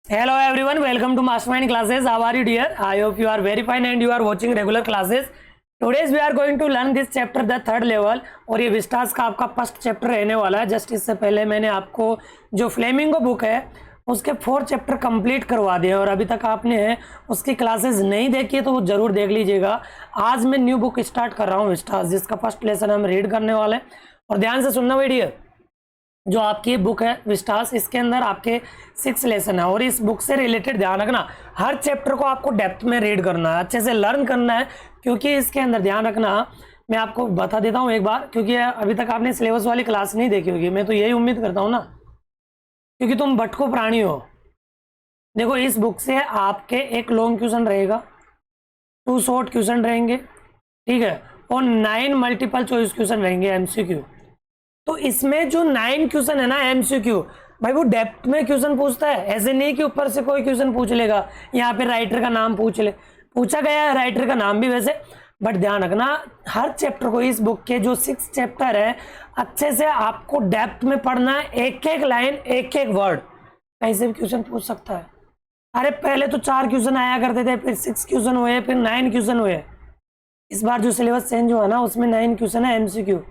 Hello everyone, welcome to Mastermind classes. How are you dear? I hope you are very fine and you are watching regular classes. Today's we are going to learn this chapter the third level और ये Vistas का आपका first chapter रहने वाला है। Just इससे पहले मैंने आपको जो फ्लेमिंगो बुक है उसके 4 चैप्टर कंप्लीट करवा दिए और अभी तक आपने उसकी क्लासेस नहीं देखी है तो वो जरूर देख लीजिएगा। आज मैं न्यू बुक स्टार्ट कर रहा हूँ विस्टास, जिसका फर्स्ट लेसन हम रीड करने वाले हैं और ध्यान से सुनना वीडियो। जो आपकी बुक है विस्टास, इसके अंदर आपके 6 लेसन है और इस बुक से रिलेटेड ध्यान रखना हर चैप्टर को आपको डेप्थ में रीड करना है, अच्छे से लर्न करना है, क्योंकि इसके अंदर ध्यान रखना मैं आपको बता देता हूँ एक बार, क्योंकि अभी तक आपने सिलेबस वाली क्लास नहीं देखी होगी। मैं तो यही उम्मीद करता हूँ ना, क्योंकि तुम भटको प्राणी हो। देखो इस बुक से आपके एक लॉन्ग क्वेश्चन रहेगा, 2 शॉर्ट क्वेश्चन रहेंगे, ठीक है, और 9 मल्टीपल चॉइस क्वेश्चन रहेंगे एमसीक्यू। तो इसमें जो 9 क्वेश्चन है ना एमसीक्यू, भाई वो डेप्थ में क्वेश्चन पूछता है, ऐसे नहीं कि ऊपर से कोई क्वेश्चन पूछ लेगा, यहाँ पे राइटर का नाम पूछ ले। पूछा गया है राइटर का नाम भी वैसे, बट ध्यान रखना हर चैप्टर को, इस बुक के जो 6 चैप्टर है अच्छे से आपको डेप्थ में पढ़ना है, एक एक लाइन एक एक वर्ड, कहीं से भी क्वेश्चन पूछ सकता है। अरे पहले तो 4 क्वेश्चन आया करते थे, फिर 6 क्वेश्चन हुए, फिर 9 क्वेश्चन हुए। इस बार जो सिलेबस चेंज हुआ ना उसमें 9 क्वेश्चन है एमसीक्यू,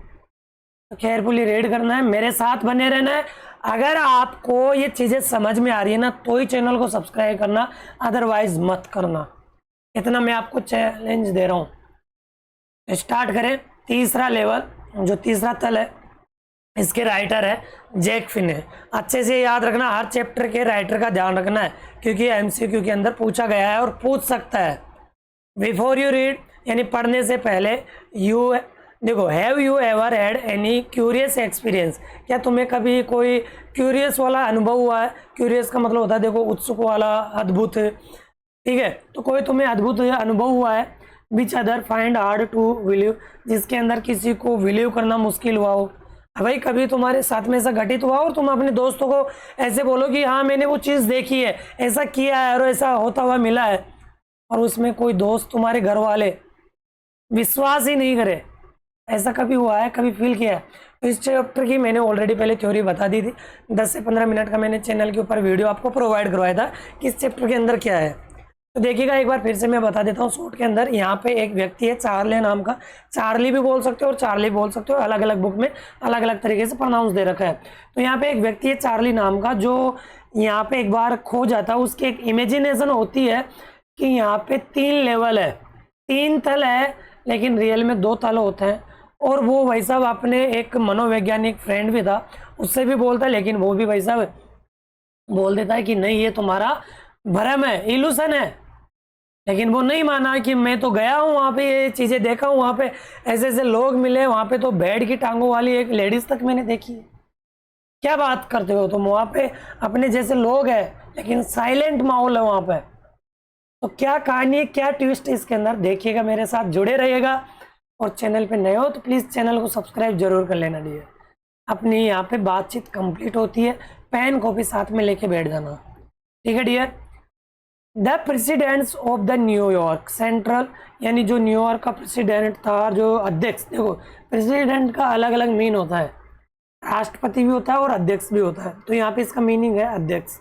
तो केयरफुली रीड करना है, मेरे साथ बने रहना है। अगर आपको ये चीज़ें समझ में आ रही है ना तो ही चैनल को सब्सक्राइब करना, अदरवाइज मत करना। इतना मैं आपको चैलेंज दे रहा हूँ। स्टार्ट करें। तीसरा लेवल, जो तीसरा तल है, इसके राइटर है जैक फिने। अच्छे से याद रखना, हर चैप्टर के राइटर का ध्यान रखना है, क्योंकि एमसीक्यू के अंदर पूछा गया है और पूछ सकता है। बिफोर यू रीड, यानी पढ़ने से पहले, यू देखो, have you ever had any curious experience, क्या तुम्हें कभी कोई क्यूरियस वाला अनुभव हुआ है? क्यूरियस का मतलब होता है देखो उत्सुक वाला, अद्भुत, ठीक है, तो कोई तुम्हें अद्भुत अनुभव हुआ है? Which other find hard to believe, जिसके अंदर किसी को बिलीव करना मुश्किल हुआ हो। भाई कभी तुम्हारे साथ में ऐसा घटित हुआ और तुम अपने दोस्तों को ऐसे बोलो कि हाँ मैंने वो चीज़ देखी है, ऐसा किया है और ऐसा होता हुआ मिला है, और उसमें कोई दोस्त, तुम्हारे घर वाले विश्वास ही नहीं करे? ऐसा कभी हुआ है, कभी फील किया है? तो इस चैप्टर की मैंने ऑलरेडी पहले थ्योरी बता दी थी, 10 से 15 मिनट का मैंने चैनल के ऊपर वीडियो आपको प्रोवाइड करवाया था कि इस चैप्टर के अंदर क्या है। तो देखिएगा एक बार फिर से मैं बता देता हूँ शॉर्ट के अंदर। यहाँ पे एक व्यक्ति है चार्ले नाम का, चार्ली भी बोल सकते हो और चार्ली बोल सकते हो, अलग अलग बुक में अलग अलग तरीके से प्रोनाउंस दे रखा है। तो यहाँ पे एक व्यक्ति है चार्ली नाम का, जो यहाँ पे एक बार खो जाता है। उसकी एक इमेजिनेशन होती है कि यहाँ पे 3 लेवल है, 3 तल है, लेकिन रियल में 2 तल होते हैं। और वो भाई साहब अपने एक मनोवैज्ञानिक फ्रेंड भी था, उससे भी बोलता है, लेकिन वो भी भाई साहब बोल देता है कि नहीं ये तुम्हारा भ्रम है, इल्यूशन है। लेकिन वो नहीं माना कि मैं तो गया हूँ वहाँ पे, ये चीज़ें देखा हूँ, वहाँ पे ऐसे ऐसे लोग मिले, वहाँ पे तो भेड़ की टांगों वाली एक लेडीज तक मैंने देखी है। क्या बात करते हो तुम? वहाँ पे अपने जैसे लोग हैं लेकिन साइलेंट माहौल है वहाँ पे। तो क्या कहानी है, क्या ट्विस्ट है इसके अंदर, देखिएगा, मेरे साथ जुड़े रहिएगा। और चैनल पे नए हो तो प्लीज़ चैनल को सब्सक्राइब जरूर कर लेना डियर। अपनी यहाँ पे बातचीत कंप्लीट होती है, पेन कॉपी साथ में लेके बैठ जाना, ठीक है dear. The presidents of the New York Central, यानी जो न्यूयॉर्क का प्रेसिडेंट था, जो अध्यक्ष, देखो प्रेसिडेंट का अलग अलग मीन होता है, राष्ट्रपति भी होता है और अध्यक्ष भी होता है, तो यहाँ पे इसका मीनिंग है अध्यक्ष।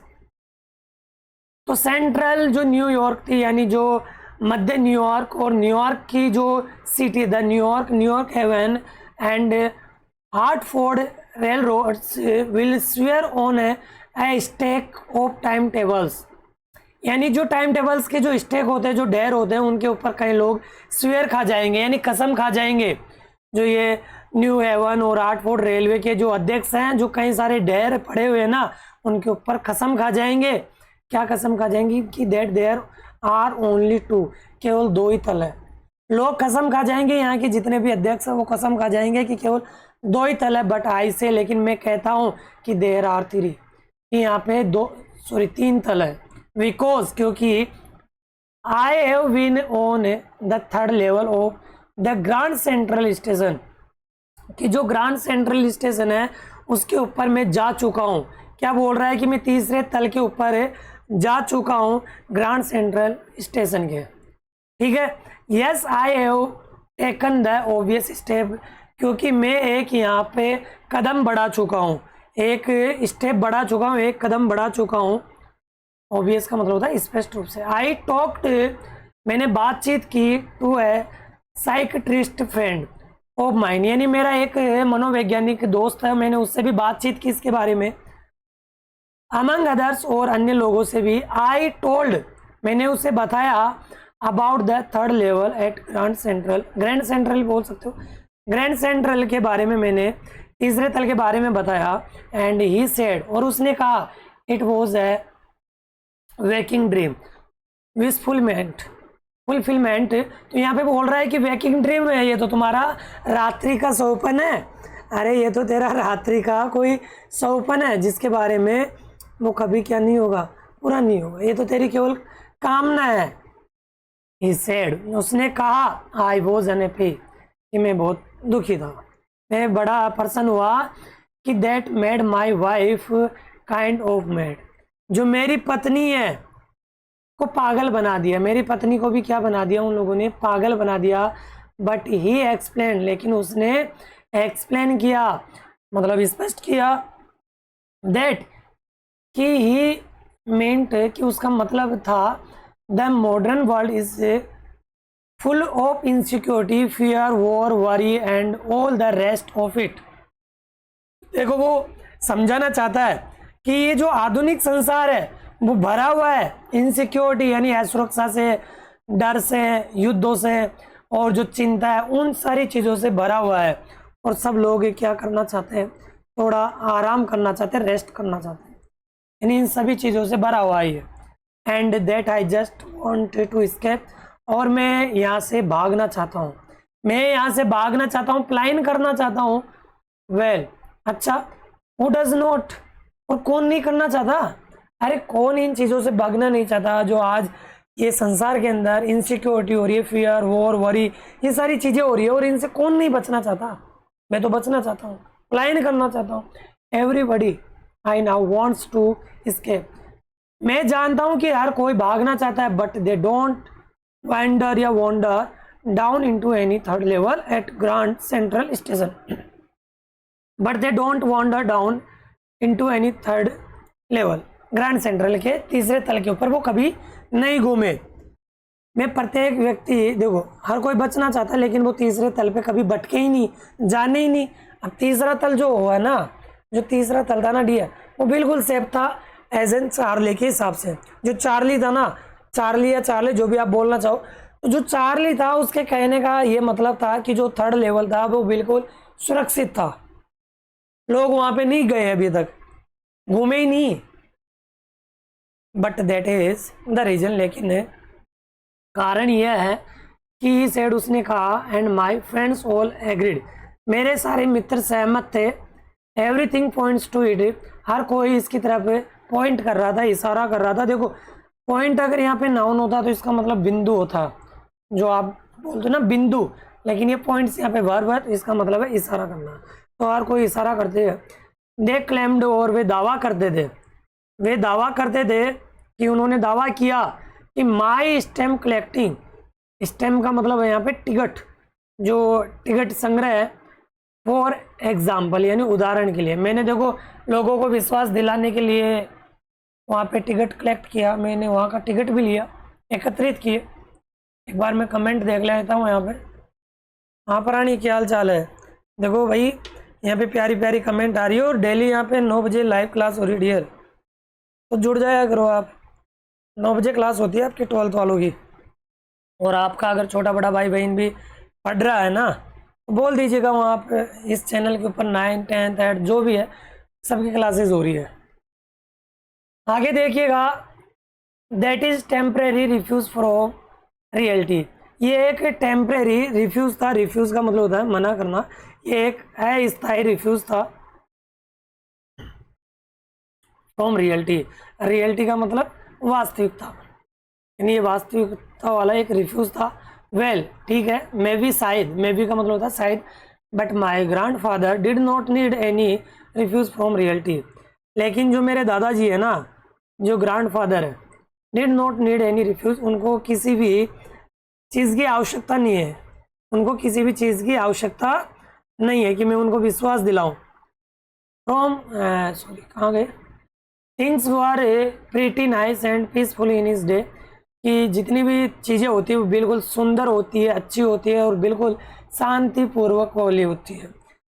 तो सेंट्रल जो न्यूयॉर्क थी, यानी जो मध्य न्यूयॉर्क, और न्यूयॉर्क की जो city, the New York Haven and Hartford rail roads will swear on a stack of time tables, यानी जो टाइम टेबल्स के जो स्टेक होते हैं, जो डेयर होते हैं, उनके ऊपर कई लोग स्वेयर खा जाएंगे, यानी कसम खा जाएंगे। जो ये न्यू हेवन और हार्टफोर्ड रेलवे के जो अध्यक्ष हैं, जो कई सारे डेयर पड़े हुए हैं ना, उनके ऊपर कसम खा जाएंगे। क्या कसम खा जाएंगी? कि दैट देयर आर ओनली 2, केवल 2 ही तल है। लोग कसम खा जाएंगे, यहाँ के जितने भी अध्यक्ष हैं वो कसम खा जाएंगे कि केवल 2 ही तल है। बट आई से, लेकिन मैं कहता हूँ कि देयर आर 3, यहाँ पे 3 तल है। बिकॉज, क्योंकि I have been on the 3rd level of the Grand Central station, कि जो ग्रांड सेंट्रल स्टेशन है उसके ऊपर मैं जा चुका हूँ। क्या बोल रहा है? कि मैं 3रे तल के ऊपर जा चुका हूँ, ग्रांड सेंट्रल स्टेशन के, ठीक है। Yes I have taken the obvious step, क्योंकि मैं एक यहाँ पे कदम बढ़ा चुका हूँ, एक स्टेप बढ़ा चुका हूँ, एक कदम बढ़ा चुका हूँ ऑब्वियस का मतलब होता है स्पष्ट रूप से। आई टॉक्ड, मैंने बातचीत की, to a psychiatrist friend of mine, यानी मेरा एक मनोवैज्ञानिक दोस्त है, मैंने उससे भी बातचीत की इसके बारे में। अमंग अदर्स, और अन्य लोगों से भी। आई टोल्ड, मैंने उसे बताया about the third level at grand Central, Grand Central बोल सकते हो, ग्रैंड सेंट्रल के बारे में मैंने तीसरे तल के बारे में बताया। एंड ही सेड, और उसने कहा it was a waking dream wish fulfilment, fulfilment. तो यहाँ पे बोल रहा है कि वेकिंग ड्रीम है, ये तो तुम्हारा रात्रि का सपन है। अरे ये तो तेरा रात्रि का कोई सपन है जिसके बारे में वो कभी क्या नहीं होगा, पूरा नहीं होगा, ये तो तेरी केवल कामना है। He said, उसने कहा आई वॉज अनहैप्पी, कि मैं बहुत दुखी था, मैं बड़ा प्रसन्न हुआ कि that made my wife kind of mad, जो मेरी पत्नी है को पागल बना दिया, मेरी पत्नी को भी क्या बना दिया, उन लोगों ने पागल बना दिया। बट ही एक्सप्लेन, लेकिन उसने एक्सप्लेन किया, मतलब स्पष्ट किया, दैट कि ही मेंट, कि उसका मतलब था the modern world is full of insecurity, fear, war, worry and all the rest of it. देखो वो समझाना चाहता है कि ये जो आधुनिक संसार है वो भरा हुआ है इनसिक्योरिटी, यानी असुरक्षा से, डर से, युद्धों से, और जो चिंता है उन सारी चीज़ों से भरा हुआ है। और सब लोग क्या करना चाहते हैं, थोड़ा आराम करना चाहते हैं, रेस्ट करना चाहते हैं, यानी इन सभी चीज़ों से भरा हुआ है। And that I just wanted to escape, और मैं यहाँ से भागना चाहता हूँ, मैं यहाँ से भागना चाहता हूँ, प्लान करना चाहता हूँ। वेल, अच्छा, हु डज नॉट, और कौन नहीं करना चाहता, अरे कौन इन चीज़ों से भागना नहीं चाहता जो आज ये संसार के अंदर इनसिक्योरिटी हो रही है, फियर, वॉर, वरी, ये सारी चीज़ें हो रही है, और इनसे कौन नहीं बचना चाहता। मैं तो बचना चाहता हूँ, प्लान करना चाहता हूँ। Everybody I now wants to escape, मैं जानता हूँ कि हर कोई भागना चाहता है, बट दे डोंट वैंडर या wonder down into any third level at grand central station, but they don't wonder down into any third level, Grand Central के तीसरे तल के ऊपर वो कभी नहीं घूमे। मैं प्रत्येक व्यक्ति, देखो हर कोई बचना चाहता है, लेकिन वो तीसरे तल पे कभी भटके ही नहीं, जाने ही नहीं। अब तीसरा तल जो हुआ ना, जो तीसरा तल था ना डियर, वो बिल्कुल सेफ था एज एन चार्ली के हिसाब से। जो चार्ली था ना, चार्ली या चार्ली जो भी आप बोलना चाहो, तो जो चार्ली था उसके कहने का ये मतलब था कि जो थर्ड लेवल था वो बिल्कुल सुरक्षित था, लोग वहां पे नहीं गए अभी तक, घूमे ही नहीं। But that is the reason, लेकिन कारण यह है कि सेड, उसने कहा, and my friends all agreed, मेरे सारे मित्र सहमत थे। एवरीथिंग पॉइंट्स टू इट, हर कोई इसकी तरफ पॉइंट कर रहा था, इशारा कर रहा था। देखो पॉइंट अगर यहाँ पे नाउन होता तो इसका मतलब बिंदु होता, जो आप बोलते ना बिंदु, लेकिन ये पॉइंट्स यहाँ पे वर्ब है, तो इसका मतलब है इशारा करना। तो हर कोई इशारा करते हैं। दे क्लेम्ड, और वे दावा करते थे, वे दावा करते थे कि उन्होंने दावा किया कि माई स्टैम्प कलेक्टिंग, स्टैम्प का मतलब है यहाँ पे टिकट, जो टिकट संग्रह है, फॉर एग्जाम्पल यानी उदाहरण के लिए, मैंने देखो लोगों को विश्वास दिलाने के लिए वहाँ पे टिकट कलेक्ट किया, मैंने वहाँ का टिकट भी लिया, एकत्रित किए। एक बार मैं कमेंट देख लेता हूँ यहाँ पे। हाँ प्राणी, क्या हाल चाल है? देखो भाई यहाँ पे प्यारी प्यारी कमेंट आ रही है, और डेली यहाँ पे 9 बजे लाइव क्लास हो रही है डियर, तो जुड़ जाया करो आप। 9 बजे क्लास होती है आपकी 12th वालों की, और आपका अगर छोटा बड़ा भाई बहन भी पढ़ रहा है ना, तो बोल दीजिएगा वहाँ पे इस चैनल के ऊपर 9th 10th 8th जो भी है सबकी क्लासेस हो रही है। आगे देखिएगा, that is temporary refuse from reality, ये एक टेम्परेरी रिफ्यूज था, रिफ्यूज का मतलब होता है मना करना, ये एक अस्थायी रिफ्यूज था फ्रॉम रियलिटी, रियलिटी का मतलब वास्तविकता, यानी ये वास्तविकता वाला एक रिफ्यूज था। वेल ठीक है, मे बी शायद, मे बी का मतलब होता है शायद, but my grandfather did not need any refuge from reality, लेकिन जो मेरे दादाजी है ना, जो ग्रैंड फादर है, did not need any refuge, उनको किसी भी चीज़ की आवश्यकता नहीं है, उनको किसी भी चीज़ की आवश्यकता नहीं है कि मैं उनको विश्वास दिलाऊं फ्रॉम, सॉरी कहाँ गए, things were pretty nice and peaceful in his day, कि जितनी भी चीज़ें होती है वो बिल्कुल सुंदर होती है, अच्छी होती है और बिल्कुल शांतिपूर्वक वाली होती है,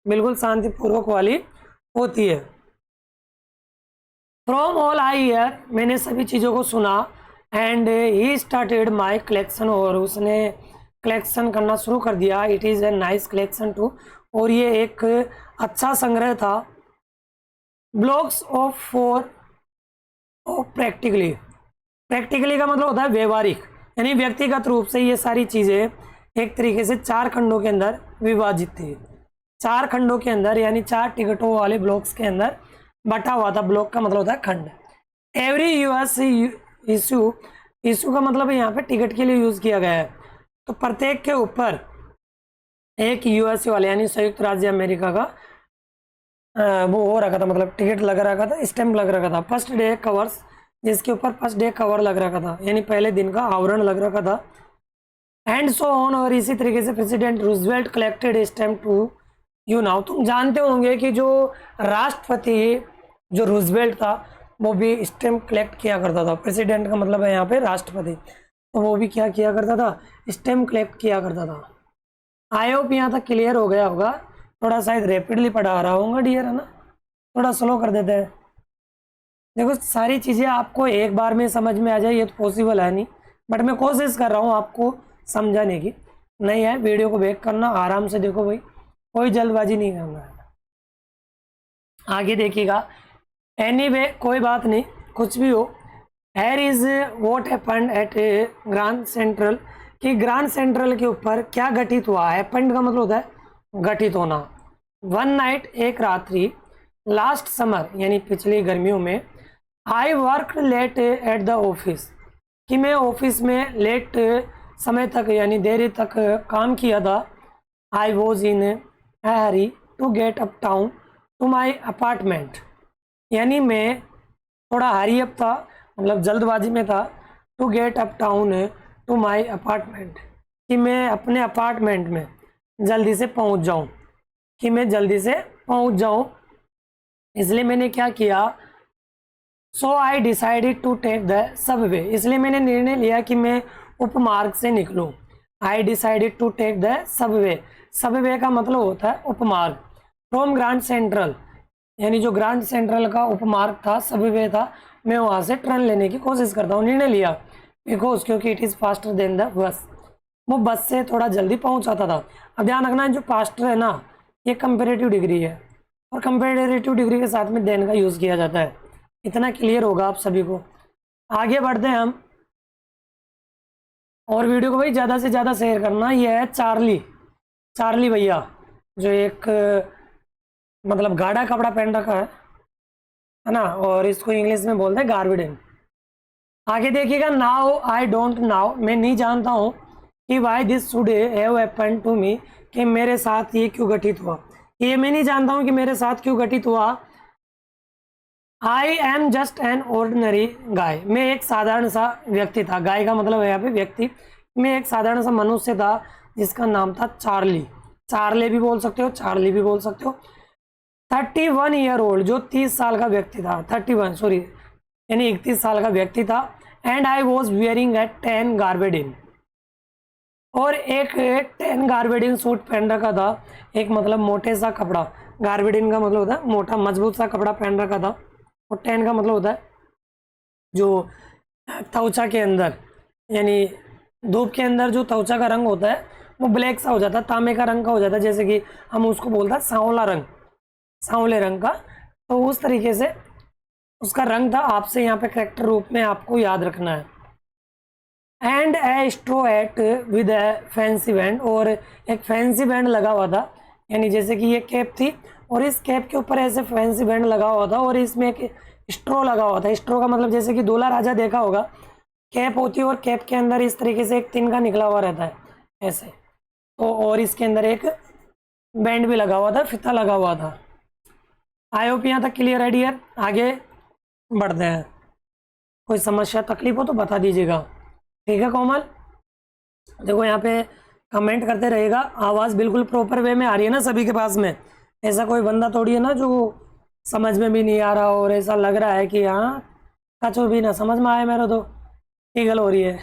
बिल्कुल शांतिपूर्वक वाली होती है। फ्रॉम ऑल आई ईयर, मैंने सभी चीज़ों को सुना, and he started my collection, और उसने कलेक्शन करना शुरू कर दिया। It is a nice collection too, और ये एक अच्छा संग्रह था। Blocks of four of practically, practically का मतलब होता है व्यवहारिक, यानी व्यक्तिगत रूप से ये सारी चीज़ें एक तरीके से 4 खंडों के अंदर विभाजित थी। 4 खंडों के अंदर, यानी 4 टिकटों वाले ब्लॉक्स के अंदर बटा हुआ था। ब्लॉक का मतलब होता है खंड। एवरी यूएस इशू, इशू का मतलब यहाँ पे टिकट के लिए यूज़ किया गया है। तो प्रत्येक के ऊपर एक यूएसए वाले यानी संयुक्त राज्य अमेरिका का वो हो रखा था, मतलब टिकट लग रखा था, स्टैम्प लग रखा था। फर्स्ट डे कवर्स, जिसके ऊपर फर्स्ट डे कवर लग रखा था, यानी पहले दिन का आवरण लग रखा था। एंड सो ऑन, और इसी तरीके से President Roosevelt collected stamp too you now. तुम जानते होंगे कि जो राष्ट्रपति जो रूजवेल्ट था वो भी स्टैम्प कलेक्ट किया करता था। प्रेसिडेंट का मतलब है यहाँ पे राष्ट्रपति, तो वो भी क्या किया करता था, स्टैम्प कलेक्ट किया करता था। आई होप यहाँ तक क्लियर हो गया होगा। थोड़ा शायद रैपिडली पढ़ा रहा हूँ डियर, है ना, थोड़ा स्लो कर देते हैं। देखो सारी चीज़ें आपको एक बार में समझ में आ जाए ये तो पॉसिबल है नहीं, बट मैं कोशिश कर रहा हूँ आपको समझाने की। नहीं है, वीडियो को बैक करना, आराम से देखो भाई, कोई जल्दबाजी नहीं करना है। आगे देखिएगा। एनीवे, कोई बात नहीं, कुछ भी हो। Here is what happened at grand central, कि ग्रांड सेंट्रल के ऊपर क्या घटित हुआ। हैपेंड का मतलब होता है घटित होना। वन नाइट, एक रात्रि, लास्ट समर यानी पिछली गर्मियों में, I work late at the office, कि मैं ऑफिस में लेट समय तक यानी देरी तक काम किया था। I was in hurry to get uptown to my apartment, यानी मैं थोड़ा हरी अप था, मतलब जल्दबाजी में था। To get uptown to my apartment, कि मैं अपने अपार्टमेंट में जल्दी से पहुंच जाऊं, कि मैं जल्दी से पहुंच जाऊं, इसलिए मैंने क्या किया। So I decided to take the subway, इसलिए मैंने निर्णय लिया कि मैं उपमार्ग से निकलूं। I decided to take the subway, subway का मतलब होता है उपमार्ग। फ्रॉम ग्रांड सेंट्रल, यानी जो ग्रांड सेंट्रल का उपमार्ग था, सबवे था, मैं वहां से ट्रेन लेने की कोशिश करता हूँ, निर्णय लिया। बिकॉज, क्योंकि it is faster than the bus, वो बस से थोड़ा जल्दी पहुंच जाता था। अब ध्यान रखना, जो फास्टर है ना, ये कंपेरेटिव डिग्री है, और कंपेरेटिव डिग्री के साथ में देन का यूज़ किया जाता है। इतना क्लियर होगा आप सभी को। आगे बढ़ते हैं हम, और वीडियो को भाई ज़्यादा से ज़्यादा शेयर करना। ये है चार्ली, चार्ली भैया, जो एक मतलब गाढ़ा कपड़ा पहन रखा है ना, और इसको इंग्लिश में बोलते हैं गार्विडेन। आगे देखिएगा। नाउ आई डोंट नाउ, मैं नहीं जानता हूँ कि why this should have happened to me, कि मेरे साथ ये क्यों घटित हुआ। ये मैं नहीं जानता हूँ कि मेरे साथ क्यों घटित हुआ। I am just an ordinary guy, मैं एक साधारण सा व्यक्ति था। गाय का मतलब है यहाँ पे व्यक्ति। मैं एक साधारण सा मनुष्य था जिसका नाम था चार्ली। चार्ले भी बोल सकते हो, चार्ली भी बोल सकते हो। 31 ईयर ओल्ड, जो 30 साल का व्यक्ति था, 31 सॉरी यानी 31 साल का व्यक्ति था। एंड आई वॉज वियरिंग ए 10 गार्बेडिन, और एक 10 गार्बेडिन सूट पहन रखा था। एक मतलब मोटे सा कपड़ा, गार्बेडिन का मतलब होता है मोटा मजबूत सा कपड़ा पहन रखा था, और 10 का मतलब होता है जो त्वचा के अंदर, यानी धूप के अंदर जो त्वचा का रंग होता है वो ब्लैक सा हो जाता है, तांबे का रंग का हो जाता है, जैसे कि हम उसको बोलते हैं सांवला रंग, सांवले रंग का। तो उस तरीके से उसका रंग था। आपसे यहाँ पे करेक्टर रूप में आपको याद रखना है। And a straw hat with a fancy band, और एक फैंसी बैंड लगा हुआ था, यानी जैसे कि ये कैप थी और इस कैप के ऊपर ऐसे फैंसी बैंड लगा हुआ था, और इसमें एक स्ट्रो लगा हुआ था। स्ट्रो का मतलब जैसे कि दूल्हा राजा देखा होगा, कैप होती है और कैप के अंदर इस तरीके से एक तिनका निकला हुआ रहता है ऐसे, तो और इसके अंदर एक बैंड भी लगा हुआ था, फीता लगा हुआ था। आई होप यहाँ तक क्लियर है डियर। आगे बढ़ते हैं। कोई समस्या तकलीफ हो तो बता दीजिएगा, ठीक है कोमल। देखो यहाँ पे कमेंट करते रहेगा। आवाज़ बिल्कुल प्रॉपर वे में आ रही है ना सभी के पास में, ऐसा कोई बंदा थोड़ी है ना जो समझ में भी नहीं आ रहा और ऐसा लग रहा है कि हाँ कचो भी ना समझ में आए मेरे तो ईगल हो रही है।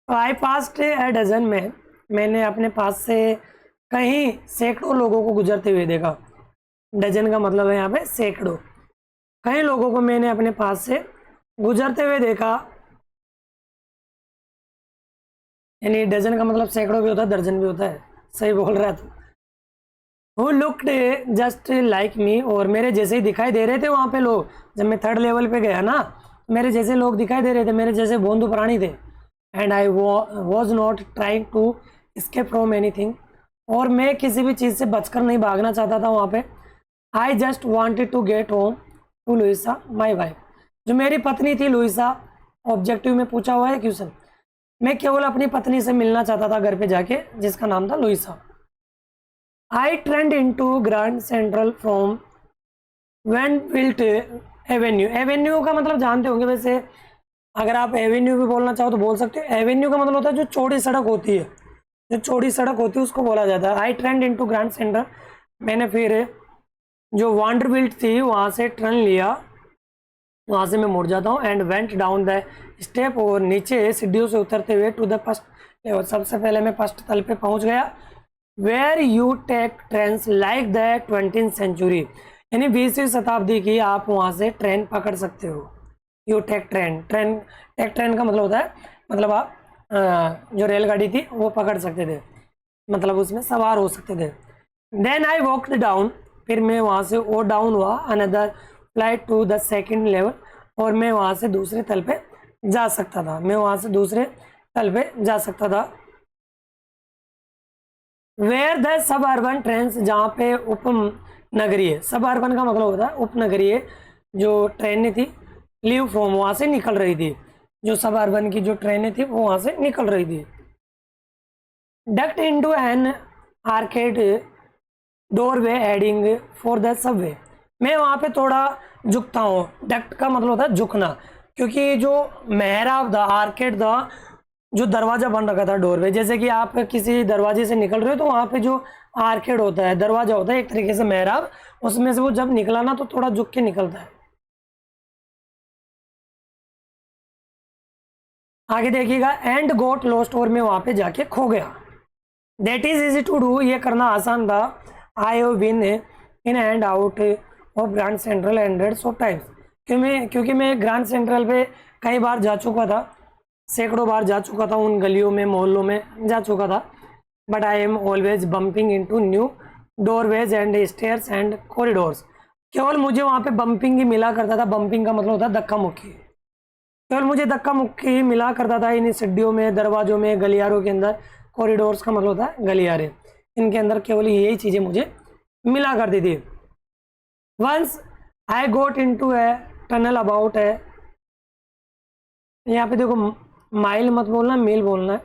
तो आई पास्ट ए डजन में, मैंने अपने पास से कहीं सैकड़ों लोगों को गुजरते हुए देखा। डजन का मतलब है यहाँ पे सैकड़ों, कई लोगों को मैंने अपने पास से गुजरते हुए देखा। यानी डजन का मतलब सैकड़ों भी होता है, दर्जन भी होता है, सही बोल रहा है तू। वो लुक्ड जस्ट लाइक मी, और मेरे जैसे ही दिखाई दे रहे थे वहाँ पे लोग। जब मैं थर्ड लेवल पे गया ना, मेरे जैसे लोग दिखाई दे रहे थे, मेरे जैसे बोंदू प्राणी थे। And I was not trying to escape from anything, और मैं किसी भी चीज़ से बचकर नहीं भागना चाहता था वहाँ पे। I just wanted to get home to Louisa my wife, जो मेरी पत्नी थी लुइसा, ऑब्जेक्टिव में पूछा हुआ है क्वेश्चन। मैं केवल अपनी पत्नी से मिलना चाहता था घर पे जाके, जिसका नाम था Louisa. I trained into Grand Central from Vanderbilt Avenue. Avenue का मतलब जानते होंगे वैसे, अगर आप एवेन्यू भी बोलना चाहो तो बोल सकते हो। एवेन्यू का मतलब होता है जो चौड़ी सड़क होती है, जो चौड़ी सड़क होती है उसको बोला जाता है। I trained into Grand Center, मैंने फिर जो वांडरविल्ट थी वहाँ से टर्न लिया, वहाँ से मैं मुड़ जाता हूँ। And went down the step, और नीचे सीढ़ियों से उतरते हुए टू द फर्स्ट लेवल, सबसे पहले मैं फर्स्ट तल पे पहुँच गया। Where you take trains like the 20th century, यानी 20वीं शताब्दी की आप वहाँ से ट्रेन पकड़ सकते हो। You take train, take train का मतलब होता है, मतलब आप जो रेलगाड़ी थी वो पकड़ सकते थे, मतलब उसमें सवार हो सकते थे। देन आई वॉकड डाउन, फिर मैं वहाँ से और डाउन हुआ another flight to the second level, और मैं वहाँ से दूसरे तल पे जा सकता था, मैं वहाँ से दूसरे तल पे जा सकता था। Where the suburban train, जहाँ पे उप नगरीय, सब अर्बन का मतलब होता है उपनगरीय जो ट्रेनें थी, लीव फ्रॉम, वहाँ से निकल रही थी। जो सब अर्बन की जो ट्रेनें थी वो वहाँ से निकल रही थी। Ducked into an arcade doorway heading for the subway, मैं वहाँ पे थोड़ा झुकता हूँ। डक्ट का मतलब होता है झुकना, क्योंकि जो मेहराब था, आर्केड था, जो दरवाजा बन रखा था डोरवे, जैसे कि आप किसी दरवाजे से निकल रहे हो तो वहाँ पे जो आर्केड होता है, दरवाजा होता है एक तरीके से मेहराब, उसमें से वो जब निकला ना तो थोड़ा झुक के निकलता है। आगे देखिएगा, एंड गोट लॉस्ट, और मैं वहाँ पे जाके खो गया। That is easy to do, ये करना आसान था। I have been in and out of Grand Central hundreds of times, क्योंकि मैं ग्रैंड सेंट्रल पे कई बार जा चुका था, सैकड़ों बार जा चुका था, उन गलियों में मोहल्लों में जा चुका था। But I am always bumping into new doorways and stairs and corridors, केवल मुझे वहाँ पे बम्पिंग ही मिला करता था। बम्पिंग का मतलब होता है धक्का मुक्की, केवल मुझे धक्का मुक्की ही मिला करता था इन सीढ़ियों में, दरवाजों में, गलियारों के अंदर। कॉरिडोर्स का मतलब होता है गलियारे, इनके अंदर केवल यही चीज़ें मुझे मिला करती थी। Once I got into a tunnel about है, यहाँ पे देखो माइल मत बोलना, मील बोलना है।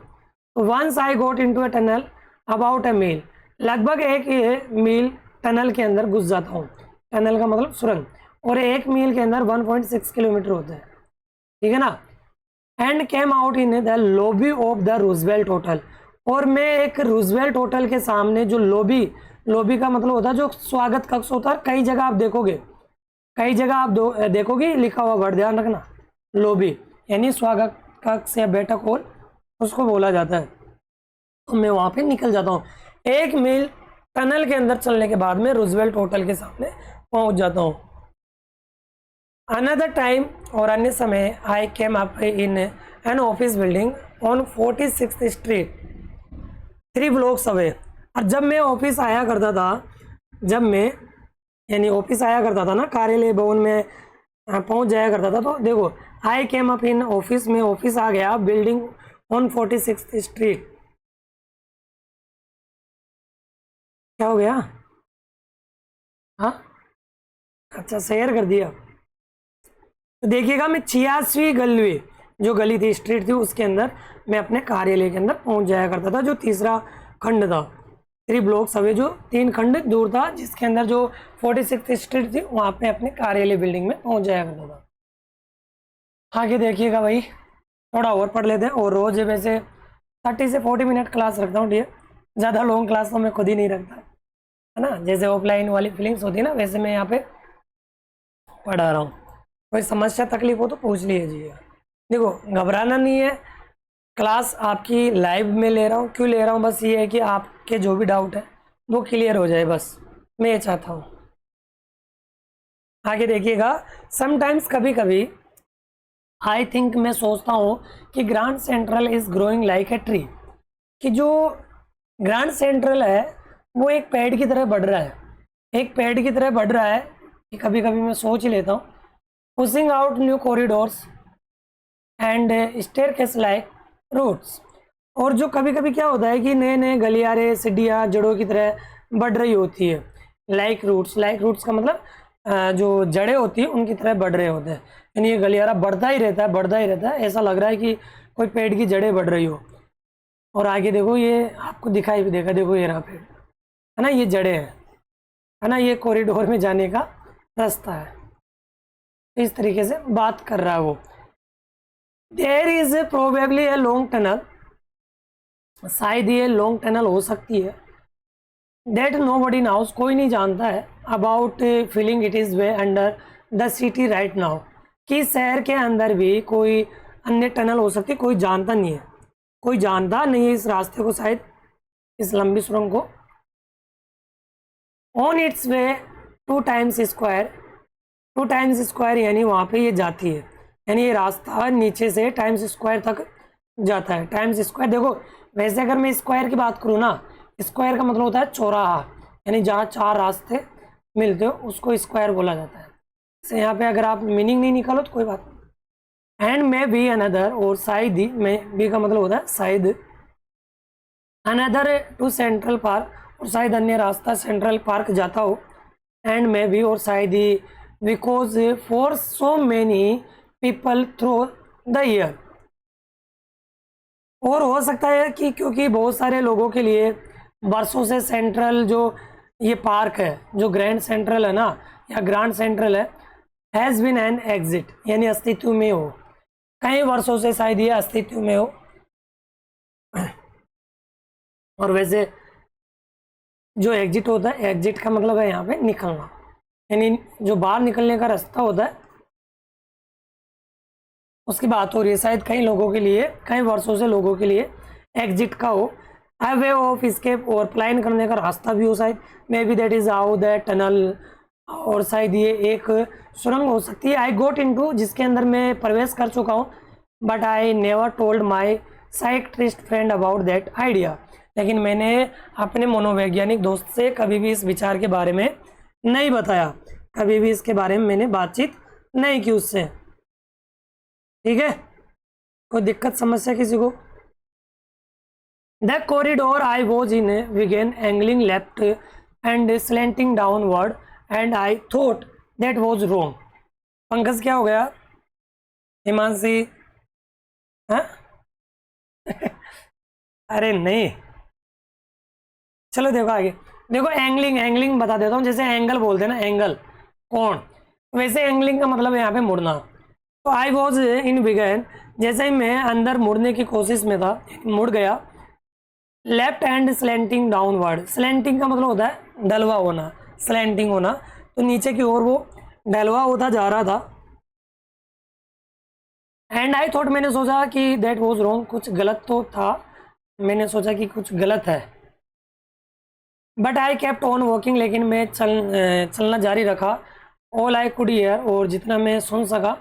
तो once I got into a tunnel about a mile, लगभग एक मील टनल के अंदर घुस जाता हूँ। टनल का मतलब सुरंग, और एक मील के अंदर 1.6 किलोमीटर होता है, ठीक है ना। And came out in the lobby of the Roosevelt hotel, और मैं एक रूजवेल्ट होटल के सामने, जो लॉबी का मतलब होता है जो स्वागत कक्ष होता है, कई जगह आप देखोगे, कई जगह आप देखोगे लिखा हुआ वर्ड, ध्यान रखना। लॉबी यानी स्वागत कक्ष या बैठक हॉल उसको बोला जाता है। तो मैं वहाँ पे निकल जाता हूँ। एक मील टनल के अंदर चलने के बाद में रूजवेल्ट होटल के सामने पहुँच जाता हूँ। अनदर टाइम, और अन्य समय, I came up in an office building on 46th street 3 blocks away, और जब मैं ऑफिस आया करता था, जब मैं यानी ऑफिस आया करता था ना, कार्यालय भवन में पहुंच जाया करता था, तो देखो आई केम अप इन ऑफिस में, ऑफिस आ गया बिल्डिंग ऑन 46th स्ट्रीट, क्या हो गया? हाँ अच्छा, शेयर कर दिया। तो देखिएगा मैं 86वीं गली, जो गली थी, स्ट्रीट थी, उसके अंदर मैं अपने कार्यालय के अंदर पहुंच जाया करता था, जो तीसरा खंड था, 3 ब्लॉक्स अवे, जो 3 खंड दूर था, जिसके अंदर जो 46th स्ट्रीट थी, वहाँ पे अपने कार्यालय बिल्डिंग में पहुंच जाया करता था। आगे देखिएगा भाई, थोड़ा और पढ़ लेते हैं। और रोज वैसे 30 से 40 मिनट क्लास रखता हूँ, ठीक है, ज़्यादा लॉन्ग क्लास तो मैं खुद ही नहीं रखता, है ना। जैसे ऑफलाइन वाली फीलिंग्स होती है ना, वैसे मैं यहाँ पे पढ़ा रहा हूँ। कोई समस्या तकलीफ हो तो पूछ लीजिए। देखो घबराना नहीं है, क्लास आपकी लाइव में ले रहा हूँ। क्यों ले रहा हूँ? बस ये है कि आपके जो भी डाउट है वो क्लियर हो जाए, बस मैं ये चाहता हूँ। आगे देखिएगा, समटाइम्स कभी कभी आई थिंक मैं सोचता हूँ कि grand central is growing like a tree, कि जो ग्रैंड सेंट्रल है वो एक पेड़ की तरह बढ़ रहा है, एक पेड़ की तरह बढ़ रहा है कि कभी कभी मैं सोच ही लेता हूँ। Pushing out new corridors and staircase like roots. और जो कभी कभी क्या होता है कि नए नए गलियारे सीढ़ियाँ जड़ों की तरह बढ़ रही होती है, लाइक रूट्स। लाइक रूट्स का मतलब जो जड़ें होती है उनकी तरह बढ़ रहे होते हैं, यानी ये गलियारा बढ़ता ही रहता है, बढ़ता ही रहता है, ऐसा लग रहा है कि कोई पेड़ की जड़ें बढ़ रही हो। और आगे देखो, ये आपको दिखाई भी देगा, देखो ये रहा पेड़ है ना, ये जड़ें हैं है ना, ये कॉरिडोर में जाने का रास्ता है। इस तरीके से बात कर रहा है वो। There is probably a long tunnel, शायद ये लॉन्ग टनल हो सकती है। दैट नो बडी नाउस, कोई नहीं जानता है। About feeling it is way under the city right now, कि शहर के अंदर भी कोई अन्य टनल हो सकती है, कोई जानता नहीं है, कोई जानता नहीं है इस रास्ते को, शायद इस लंबी सुरंग को। On it's way 2 times square, 2 times square यानी वहाँ पे ये जाती है, यानी ये रास्ता नीचे से टाइम्स स्क्वायर तक जाता है। टाइम्स स्क्वायर देखो, वैसे अगर मैं स्क्वायर की बात करूँ ना, स्क्वायर का मतलब होता है चौराहा, यानी जहाँ 4 रास्ते मिलते हो उसको स्क्वायर बोला जाता है। जैसे यहाँ पे अगर आप मीनिंग नहीं निकालो तो कोई बात नहीं। एंड मे बी अनदर, और शायद ही, मे बी का मतलब होता है शायद, अनदर टू सेंट्रल पार्क, और शायद अन्य रास्ता सेंट्रल पार्क जाता हो। एंड मे बी, और शायद ही, because for so many people through the year, और हो सकता है कि क्योंकि बहुत सारे लोगों के लिए वर्षों से सेंट्रल जो ये पार्क है, जो ग्रैंड सेंट्रल है ना, या ग्रैंड सेंट्रल है, हैज़ बिन एन एग्जिट, यानी अस्तित्व में हो, कई वर्षों से शायद ये अस्तित्व में हो। और वैसे जो एग्जिट होता है, एग्जिट का मतलब है यहाँ पे निकलना, यानी जो बाहर निकलने का रास्ता होता है उसकी बात हो रही है। शायद कई लोगों के लिए, कई वर्षों से लोगों के लिए एग्जिट का हो, हाई वे ऑफ स्केप, और प्लान करने का रास्ता भी हो शायद। May be that is how that tunnel, और शायद ये एक सुरंग हो सकती है। आई गोट इनटू, जिसके अंदर मैं प्रवेश कर चुका हूँ, but I never told my psychiatrist friend about that idea, लेकिन मैंने अपने मनोवैज्ञानिक दोस्त से कभी भी इस विचार के बारे में नहीं बताया, कभी भी इसके बारे में मैंने बातचीत नहीं की उससे। ठीक है, कोई दिक्कत समस्या किसी को? The corridor I was in began angling left and slanting downward and I thought that was wrong. Pankaj क्या हो गया? हिमांशी? हाँ? अरे नहीं, चलो देखो आगे। देखो एंगलिंग, एंगलिंग बता देता हूँ, जैसे एंगल बोलते हैं ना, एंगल कोण, वैसे एंगलिंग का मतलब है यहाँ पे मुड़ना। तो आई वॉज इन बिगन, जैसे ही मैं अंदर मुड़ने की कोशिश में था, मुड़ गया। Left hand slanting downward, slanting का मतलब होता है ढलवा होना, स्लेंटिंग होना, तो नीचे की ओर वो ढलवा होता जा रहा था। एंड आई थॉट, मैंने सोचा कि दैट वॉज रॉन्ग, कुछ गलत तो था, मैंने सोचा कि कुछ गलत है। But I kept on walking, लेकिन मैं चलना जारी रखा। ऑल आई कुड हियर, और जितना मैं सुन सका,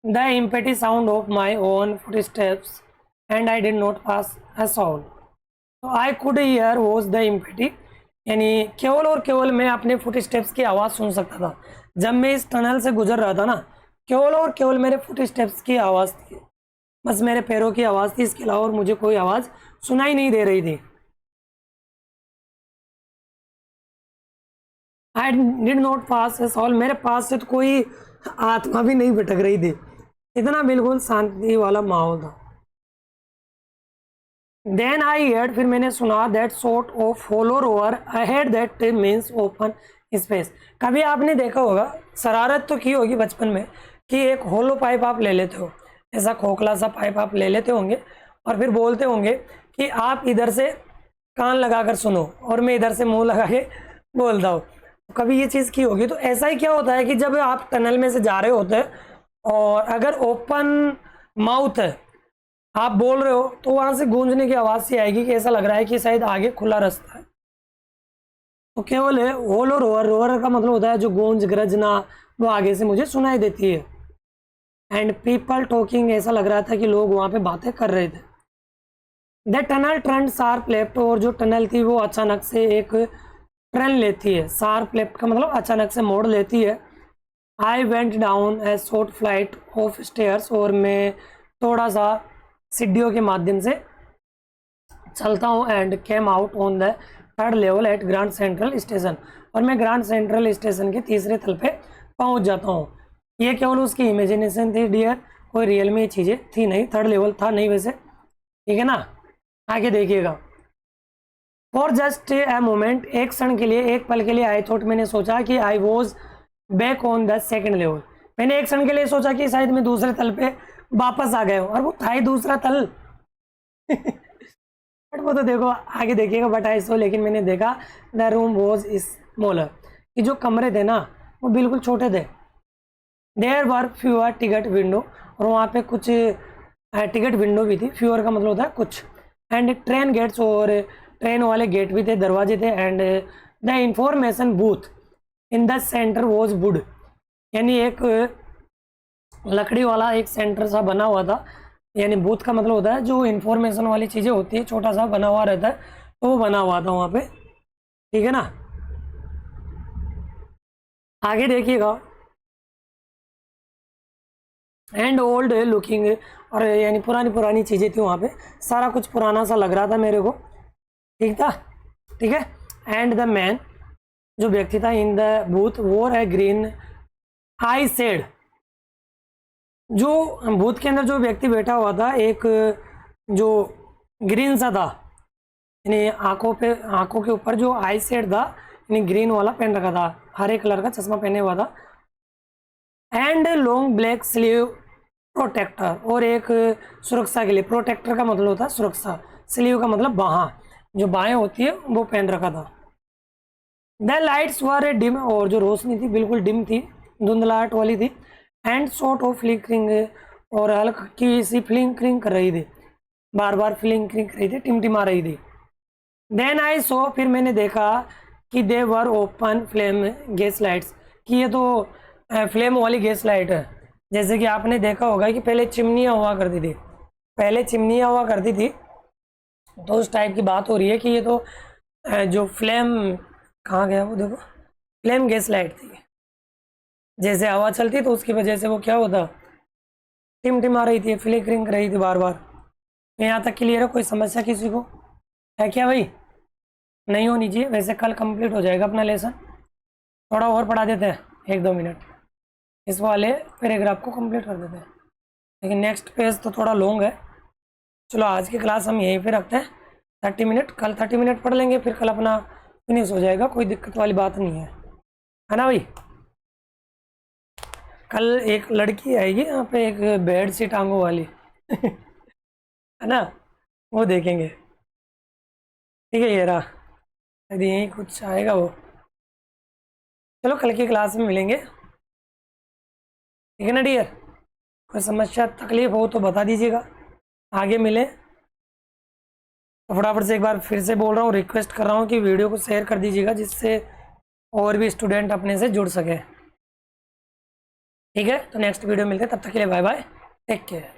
the empty sound of my own footsteps and I did not pass a sound. तो I could hear was the empty, यानी केवल और केवल मैं अपने फुटस्टेप्स की आवाज़ सुन सकता था। जब मैं इस टनल से गुजर रहा था ना, केवल और केवल मेरे फुटस्टेप्स की आवाज़ थी, बस मेरे पैरों की आवाज़ थी, इसके अलावा और मुझे कोई आवाज़ सुनाई नहीं दे रही थी। I did not pass a soul, मेरे पास से तो कोई आत्मा भी नहीं भटक रही थी, इतना बिल्कुल शांति वाला माहौल था। देन आई हर्ड, फिर मैंने सुना, that sort of hollow roar ahead, that means open space. कभी आपने देखा होगा, शरारत तो की होगी बचपन में, कि एक होलो पाइप आप ले लेते हो, ऐसा खोखला सा पाइप आप ले लेते होंगे, और फिर बोलते होंगे कि आप इधर से कान लगा कर सुनो और मैं इधर से मुंह लगा के बोलता हूँ। कभी ये चीज़ की होगी। तो ऐसा ही क्या होता है कि जब आप टनल में से जा रहे होते हैं और अगर ओपन माउथ है, आप बोल रहे हो, तो वहां से गूंजने की आवाज़ सी आएगी कि ऐसा लग रहा है कि शायद आगे खुला रास्ता है। तो केवल है होलो रोअर, रोअर का मतलब होता है जो गूंज गरजना, वो आगे से मुझे सुनाई देती है। एंड पीपल टॉकिंग, ऐसा लग रहा था कि लोग वहां पे बातें कर रहे थे। The tunnel turn sharp left, और जो टनल थी वो अचानक से एक टर्न लेती है। शार्प लेफ्ट का मतलब अचानक से मोड़ लेती है। I went down A short flight of stairs, और मैं थोड़ा सा सीढ़ियों के माध्यम से चलता हूँ। And came out on the third level at grand central station, और मैं ग्रैंड सेंट्रल स्टेशन के तीसरे तल पे पहुँच जाता हूँ। ये केवल उसकी इमेजिनेशन थी डियर, कोई रियल में ये चीज़ें थी नहीं, थर्ड लेवल था नहीं वैसे, ठीक है ना। आगे देखिएगा। फॉर जस्ट ए मोमेंट, एक क्षण के लिए, एक पल के लिए, आई थॉट, मैंने सोचा कि I was back on the second level, मैंने एक क्षण के लिए सोचा कि शायद मैं दूसरे तल पे वापस आ गया हूँ, और वो था ही दूसरा तल। बट वो तो देखो आगे देखिएगा, बट आई सो, लेकिन मैंने देखा द रूम वॉज स्मॉलर, कि जो कमरे थे ना वो बिल्कुल छोटे थे। There were fewer ticket window, और वहाँ पे कुछ टिकट विंडो भी थी। फ्यूअर का मतलब होता है कुछ। एंड ट्रेन गेट्स, और ट्रेन वाले गेट भी थे, दरवाजे थे। And the information booth in the centre was would, यानी एक लकड़ी वाला एक सेंटर सा बना हुआ था। यानी बूथ का मतलब होता है जो इंफॉर्मेशन वाली चीज़ें होती है, छोटा सा बना हुआ रहता है, तो वो बना हुआ था वहाँ पे, ठीक है ना। आगे देखिएगा। एंड ओल्ड लुकिंग, और यानी पुरानी पुरानी चीज़ें थी वहाँ पे, सारा कुछ पुराना सा लग रहा था मेरे को, ठीक था, ठीक है। एंड द मैन, जो व्यक्ति था इन द बूथ, वोर है ग्रीन आई सेड, जो बूथ के अंदर जो व्यक्ति बैठा हुआ था, एक जो ग्रीन सा था, यानी आंखों पे, आंखों के ऊपर जो आई सेड था, यानी ग्रीन वाला पहन रखा था, हरे कलर का चश्मा पहने हुआ था। And long black sleeve protector, और एक सुरक्षा के लिए, प्रोटेक्टर का मतलब होता है सुरक्षा, स्लीव का मतलब बाहाँ, जो बाहें होती है वो पहन रखा था। द लाइट्स वर डिम, और जो रोशनी थी बिल्कुल डिम थी, धुंधलाहट वाली थी। एंड सॉर्ट ऑफ फ्लिकरिंग, और हल्की सी फ्लिकरिंग कर रही थी, बार बार फ्लिकरिंग कर रही थी, टिमटिमा रही थी। देन आई सो, फिर मैंने देखा कि they were open flame gas lights, कि ये तो फ्लेम वाली गैस लाइट है। जैसे कि आपने देखा होगा कि पहले चिमनियाँ हुआ करती थी, पहले चिमनियाँ हुआ करती थी, तो उस टाइप की बात हो रही है कि ये तो जो फ्लेम, कहाँ गया वो, देखो फ्लेम गैस लाइट थी। जैसे हवा चलती तो उसकी वजह से वो क्या होता, टिमटिमा रही थी, फ्लिकरिंग कर रही थी बार बार। यहाँ तक क्लियर है? कोई समस्या किसी को है क्या भाई? नहीं होनी चाहिए। वैसे कल कंप्लीट हो जाएगा अपना लेसन, थोड़ा और पढ़ा देते हैं 1-2 मिनट, इस वाले पैराग्राफ को कंप्लीट कर देते हैं, लेकिन नेक्स्ट पेज तो थोड़ा लॉन्ग है। चलो आज की क्लास हम यहीं पे रखते हैं, 30 मिनट, कल 30 मिनट पढ़ लेंगे, फिर कल अपना फिनिश हो जाएगा, कोई दिक्कत वाली बात नहीं है ना भाई। कल एक लड़की आएगी यहाँ पे, एक बेड सी टांगों वाली है ना, वो देखेंगे, ठीक है। ये रहा, यदि यहीं कुछ आएगा वो। चलो कल की क्लास में मिलेंगे, ठीक है ना डियर। कोई समस्या तकलीफ हो तो बता दीजिएगा, आगे मिले। तो फटाफट से एक बार फिर से बोल रहा हूँ, रिक्वेस्ट कर रहा हूँ कि वीडियो को शेयर कर दीजिएगा, जिससे और भी स्टूडेंट अपने से जुड़ सके, ठीक है। तो नेक्स्ट वीडियो मिलते हैं, तब तक के लिए बाय बाय, टेक केयर।